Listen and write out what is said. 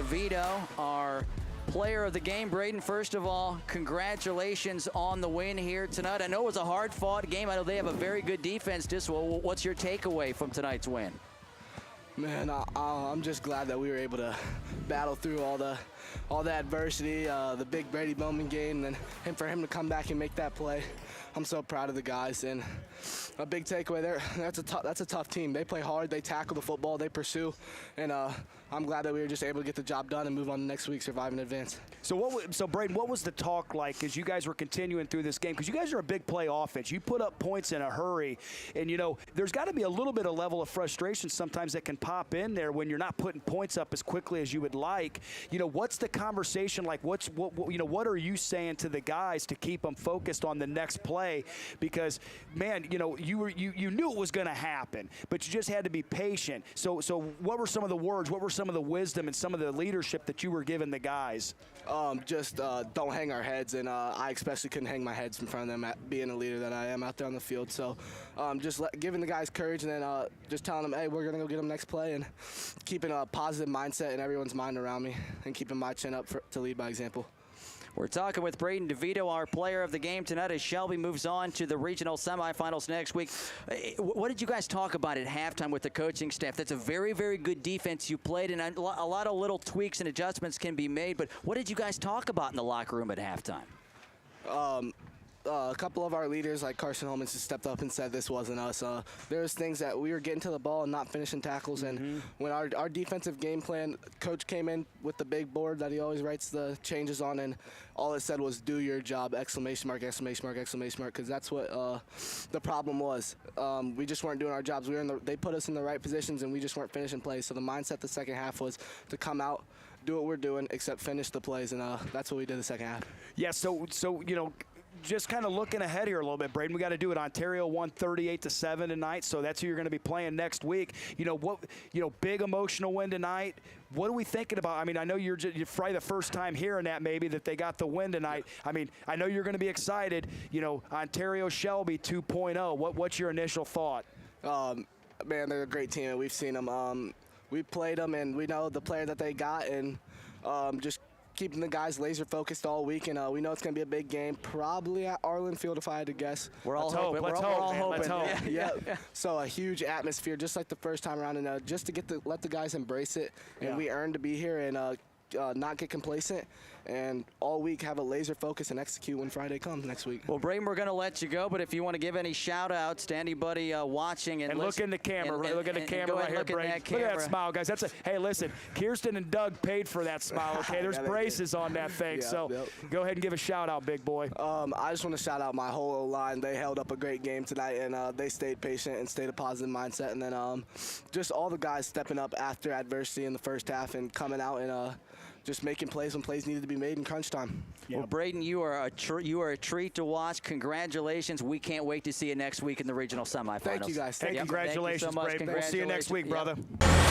DeVito, our player of the game. Brayden, first of all, congratulations on the win here tonight. I know it was a hard-fought game. I know they have a very good defense. What's your takeaway from tonight's win? Man, I'm just glad that we were able to battle through all the adversity, the big Brady Bowman game, and for him to come back and make that play. I'm so proud of the guys, and a big takeaway there. That's a tough team. They play hard, they tackle the football, they pursue, and I'm glad that we were just able to get the job done and move on to next week, survive and advance. So Brayden, what was the talk like as you guys were continuing through this game? Because you guys are a big play offense. You put up points in a hurry, and there's got to be a little bit of level of frustration sometimes that can pop in there when you're not putting points up as quickly as you would like. What's the conversation like? What are you saying to the guys to keep them focused on the next play? Because man, you knew it was going to happen, but you just had to be patient. So what were some of the words? What were some of the wisdom and some of the leadership that you were giving the guys? Just don't hang our heads, and I especially couldn't hang my heads in front of them, being a leader that I am out there on the field. So just giving the guys courage, and then just telling them, hey, we're going to go get them next play, and keeping a positive mindset in everyone's mind around me, and keeping my chin up to lead by example. We're talking with Brayden DeVito, our player of the game tonight, as Shelby moves on to the regional semifinals next week. What did you guys talk about at halftime with the coaching staff? That's a very, very good defense you played, and a lot of little tweaks and adjustments can be made. But what did you guys talk about in the locker room at halftime? A couple of our leaders, like Carson Holman, just stepped up and said this wasn't us. There was things that we were getting to the ball and not finishing tackles, and when our defensive game plan, coach came in with the big board that he always writes the changes on, and all it said was "do your job!" exclamation mark, exclamation mark, exclamation mark, because that's what the problem was. We just weren't doing our jobs. They put us in the right positions, and we just weren't finishing plays. So the mindset the second half was to come out, do what we're doing, except finish the plays, and that's what we did the second half. Yeah. So just kind of looking ahead here a little bit, Brayden, we got to do it. Ontario won 38-7 tonight, so that's who you're going to be playing next week. Big emotional win tonight. What are we thinking about? I mean, I know you're probably the first time hearing that maybe that they got the win tonight. I mean, I know you're going to be excited. Ontario Shelby 2.0. What's your initial thought? Man, they're a great team, and we've seen them. We played them, and we know the player that they got, and just keeping the guys laser focused all week, and we know it's going to be a big game, probably at Arlen Field if I had to guess. We're all hoping. We're all hoping. Let's hope. Yeah. So a huge atmosphere, just like the first time around, and just to let the guys embrace it, and we earned to be here, and not get complacent, and all week have a laser focus and execute when Friday comes next week. Well, Brayden, we're going to let you go, but if you want to give any shout-outs to anybody watching and look in the camera, look at the camera right here, Brayden. Look at that smile, guys. Hey, listen, Kirsten and Doug paid for that smile. Okay, there's braces on that thing. Go ahead and give a shout-out, big boy. I just want to shout out my whole O-line. They held up a great game tonight, and they stayed patient and stayed a positive mindset. And then just all the guys stepping up after adversity in the first half and coming out and just making plays when plays needed to be made in crunch time. Well, Brayden, you are a treat to watch. Congratulations. We can't wait to see you next week in the regional semifinals. Thank you, guys. Hey, congratulations, Thank you so much. Brayden. We'll see you next week, brother. Yep.